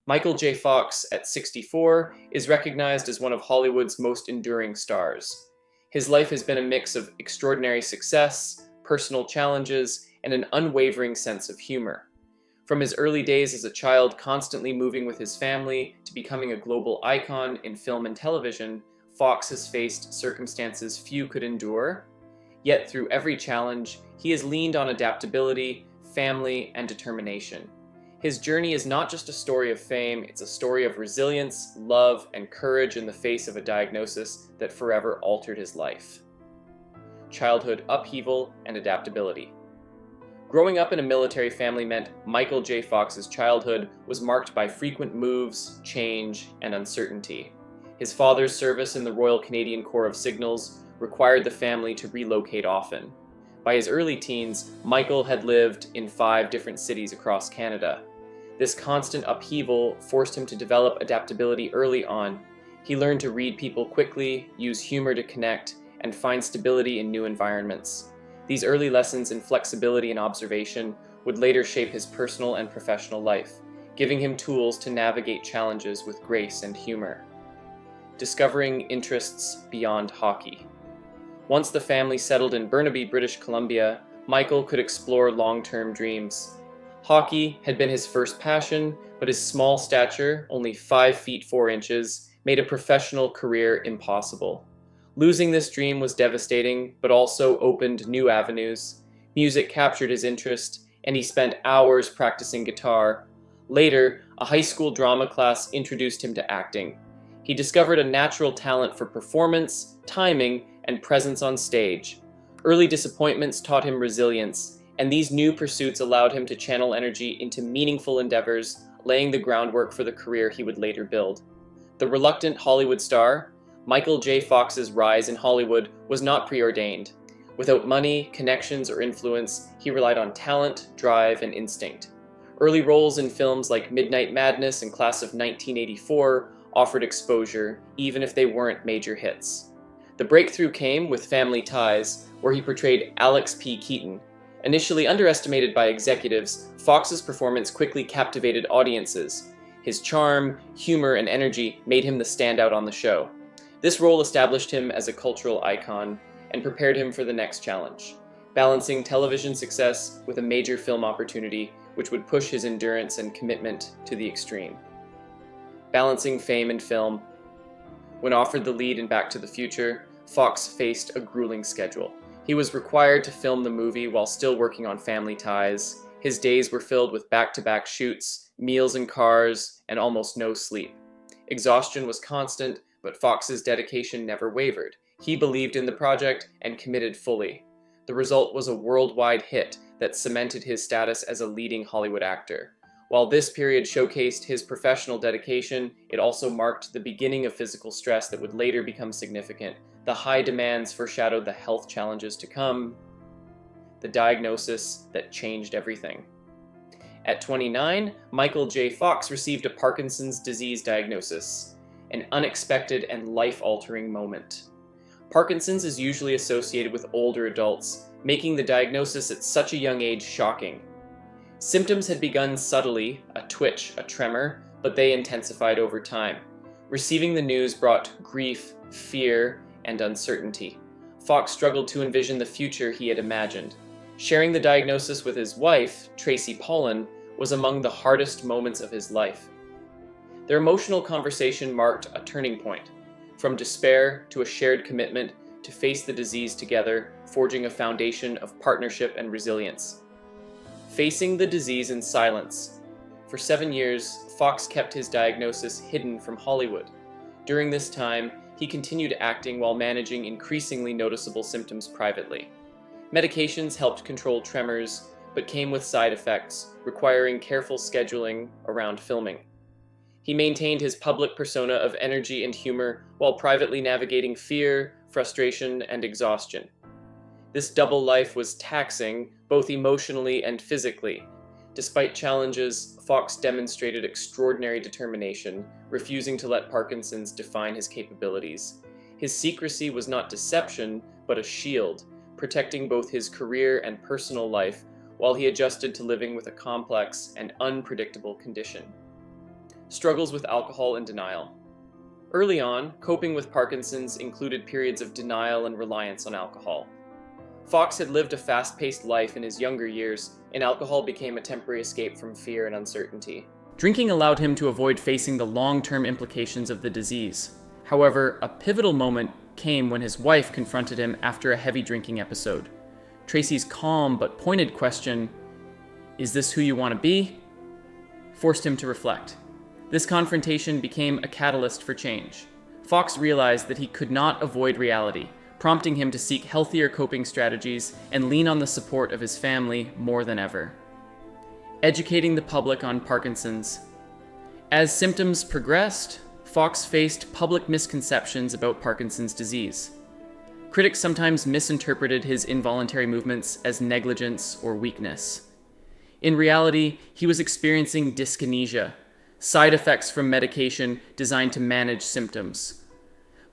Michael J. Fox, at 64, is recognized as one of Hollywood's most enduring stars. His life has been a mix of extraordinary success, personal challenges, and an unwavering sense of humor. From his early days as a child constantly moving with his family to becoming a global icon in film and television, Fox has faced circumstances few could endure. Yet through every challenge, he has leaned on adaptability, family, and determination. His journey is not just a story of fame, it's a story of resilience, love, and courage in the face of a diagnosis that forever altered his life. Childhood upheaval and adaptability. Growing up in a military family meant Michael J. Fox's childhood was marked by frequent moves, change, and uncertainty. His father's service in the Royal Canadian Corps of Signals required the family to relocate often. By his early teens, Michael had lived in 5 different cities across Canada. This constant upheaval forced him to develop adaptability early on. He learned to read people quickly, use humor to connect, and find stability in new environments. These early lessons in flexibility and observation would later shape his personal and professional life, giving him tools to navigate challenges with grace and humor. Discovering interests beyond hockey. Once the family settled in Burnaby, British Columbia, Michael could explore long-term dreams. Hockey had been his first passion, but his small stature, only 5 feet 4 inches, made a professional career impossible. Losing this dream was devastating, but also opened new avenues. Music captured his interest, and he spent hours practicing guitar. Later, a high school drama class introduced him to acting. He discovered a natural talent for performance, timing, and presence on stage. Early disappointments taught him resilience, and these new pursuits allowed him to channel energy into meaningful endeavors, laying the groundwork for the career he would later build. The reluctant Hollywood star, Michael J. Fox's rise in Hollywood was not preordained. Without money, connections, or influence, he relied on talent, drive, and instinct. Early roles in films like Midnight Madness and Class of 1984 offered exposure, even if they weren't major hits. The breakthrough came with Family Ties, where he portrayed Alex P. Keaton. Initially underestimated by executives, Fox's performance quickly captivated audiences. His charm, humor, and energy made him the standout on the show. This role established him as a cultural icon and prepared him for the next challenge, balancing television success with a major film opportunity which would push his endurance and commitment to the extreme. Balancing fame and film. When offered the lead in Back to the Future, Fox faced a grueling schedule. He was required to film the movie while still working on Family Ties. His days were filled with back-to-back shoots, meals in cars, and almost no sleep. Exhaustion was constant, but Fox's dedication never wavered. He believed in the project and committed fully. The result was a worldwide hit that cemented his status as a leading Hollywood actor. While this period showcased his professional dedication, it also marked the beginning of physical stress that would later become significant. The high demands foreshadowed the health challenges to come, the diagnosis that changed everything. At 29, Michael J. Fox received a Parkinson's disease diagnosis, an unexpected and life-altering moment. Parkinson's is usually associated with older adults, making the diagnosis at such a young age shocking. Symptoms had begun subtly, a twitch, a tremor, but they intensified over time. Receiving the news brought grief, fear, and uncertainty. Fox struggled to envision the future he had imagined. Sharing the diagnosis with his wife, Tracy Pollan, was among the hardest moments of his life. Their emotional conversation marked a turning point, from despair to a shared commitment to face the disease together, forging a foundation of partnership and resilience. Facing the disease in silence. For 7 years, Fox kept his diagnosis hidden from Hollywood. During this time, he continued acting while managing increasingly noticeable symptoms privately. Medications helped control tremors, but came with side effects, requiring careful scheduling around filming. He maintained his public persona of energy and humor while privately navigating fear, frustration, and exhaustion. This double life was taxing, both emotionally and physically. Despite challenges, Fox demonstrated extraordinary determination, refusing to let Parkinson's define his capabilities. His secrecy was not deception, but a shield, protecting both his career and personal life while he adjusted to living with a complex and unpredictable condition. Struggles with alcohol and denial. Early on, coping with Parkinson's included periods of denial and reliance on alcohol. Fox had lived a fast-paced life in his younger years, and alcohol became a temporary escape from fear and uncertainty. Drinking allowed him to avoid facing the long-term implications of the disease. However, a pivotal moment came when his wife confronted him after a heavy drinking episode. Tracy's calm but pointed question, "Is this who you want to be?" forced him to reflect. This confrontation became a catalyst for change. Fox realized that he could not avoid reality, prompting him to seek healthier coping strategies and lean on the support of his family more than ever. Educating the public on Parkinson's. As symptoms progressed, Fox faced public misconceptions about Parkinson's disease. Critics sometimes misinterpreted his involuntary movements as negligence or weakness. In reality, he was experiencing dyskinesia, side effects from medication designed to manage symptoms.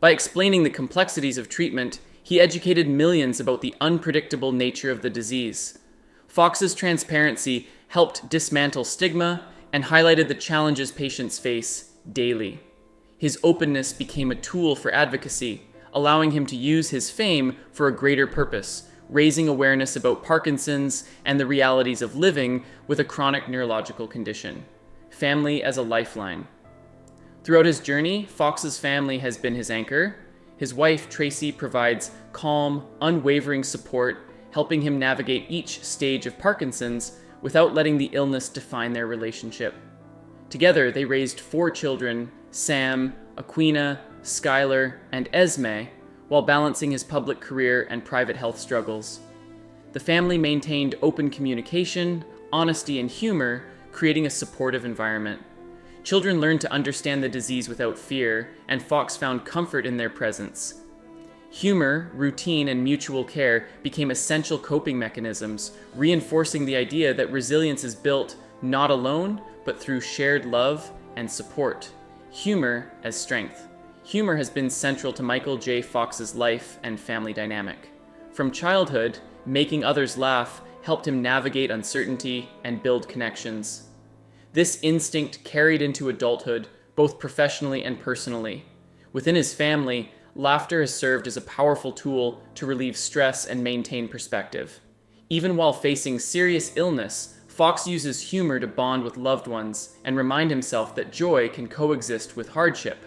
By explaining the complexities of treatment, he educated millions about the unpredictable nature of the disease. Fox's transparency helped dismantle stigma and highlighted the challenges patients face daily. His openness became a tool for advocacy, allowing him to use his fame for a greater purpose, raising awareness about Parkinson's and the realities of living with a chronic neurological condition. Family as a lifeline. Throughout his journey, Fox's family has been his anchor. His wife, Tracy, provides calm, unwavering support, helping him navigate each stage of Parkinson's without letting the illness define their relationship. Together, they raised 4 children, Sam, Aquina, Skylar, and Esme, while balancing his public career and private health struggles. The family maintained open communication, honesty, and humor, creating a supportive environment. Children learned to understand the disease without fear, and Fox found comfort in their presence. Humor, routine, and mutual care became essential coping mechanisms, reinforcing the idea that resilience is built not alone, but through shared love and support. Humor as strength. Humor has been central to Michael J. Fox's life and family dynamic. From childhood, making others laugh helped him navigate uncertainty and build connections. This instinct carried into adulthood, both professionally and personally. Within his family, laughter has served as a powerful tool to relieve stress and maintain perspective. Even while facing serious illness, Fox uses humor to bond with loved ones and remind himself that joy can coexist with hardship.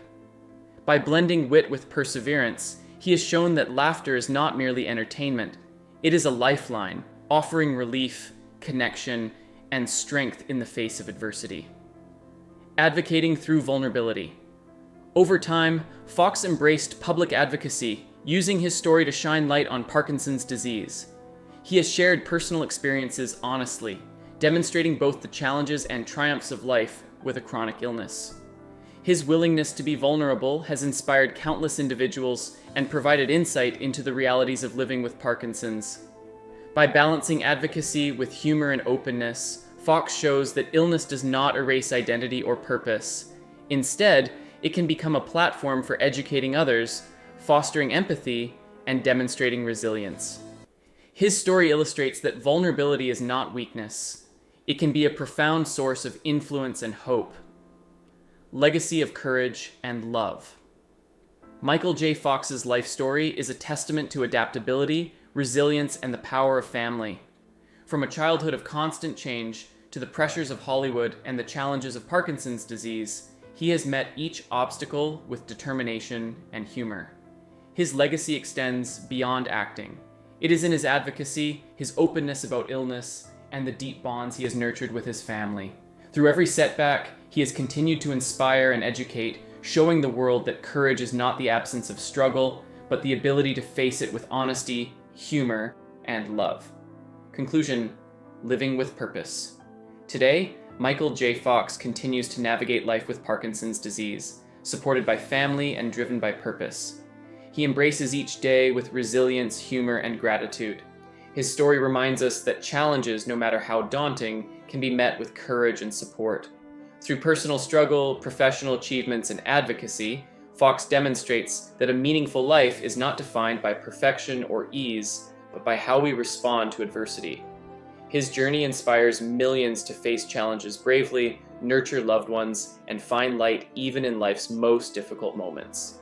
By blending wit with perseverance, he has shown that laughter is not merely entertainment. It is a lifeline, offering relief, connection, and strength in the face of adversity. Advocating through vulnerability. Over time, Fox embraced public advocacy, using his story to shine light on Parkinson's disease. He has shared personal experiences honestly, demonstrating both the challenges and triumphs of life with a chronic illness. His willingness to be vulnerable has inspired countless individuals and provided insight into the realities of living with Parkinson's. By balancing advocacy with humor and openness, Fox shows that illness does not erase identity or purpose. Instead, it can become a platform for educating others, fostering empathy, and demonstrating resilience. His story illustrates that vulnerability is not weakness. It can be a profound source of influence and hope. Legacy of courage and love. Michael J. Fox's life story is a testament to adaptability, resilience, and the power of family. From a childhood of constant change to the pressures of Hollywood and the challenges of Parkinson's disease, he has met each obstacle with determination and humor. His legacy extends beyond acting. It is in his advocacy, his openness about illness, and the deep bonds he has nurtured with his family. Through every setback, he has continued to inspire and educate, showing the world that courage is not the absence of struggle, but the ability to face it with honesty, humor, and love. Conclusion: living with purpose. Today, Michael J. Fox continues to navigate life with Parkinson's disease, supported by family and driven by purpose. He embraces each day with resilience, humor, and gratitude. His story reminds us that challenges, no matter how daunting, can be met with courage and support. Through personal struggle, professional achievements, and advocacy, Fox demonstrates that a meaningful life is not defined by perfection or ease, but by how we respond to adversity. His journey inspires millions to face challenges bravely, nurture loved ones, and find light even in life's most difficult moments.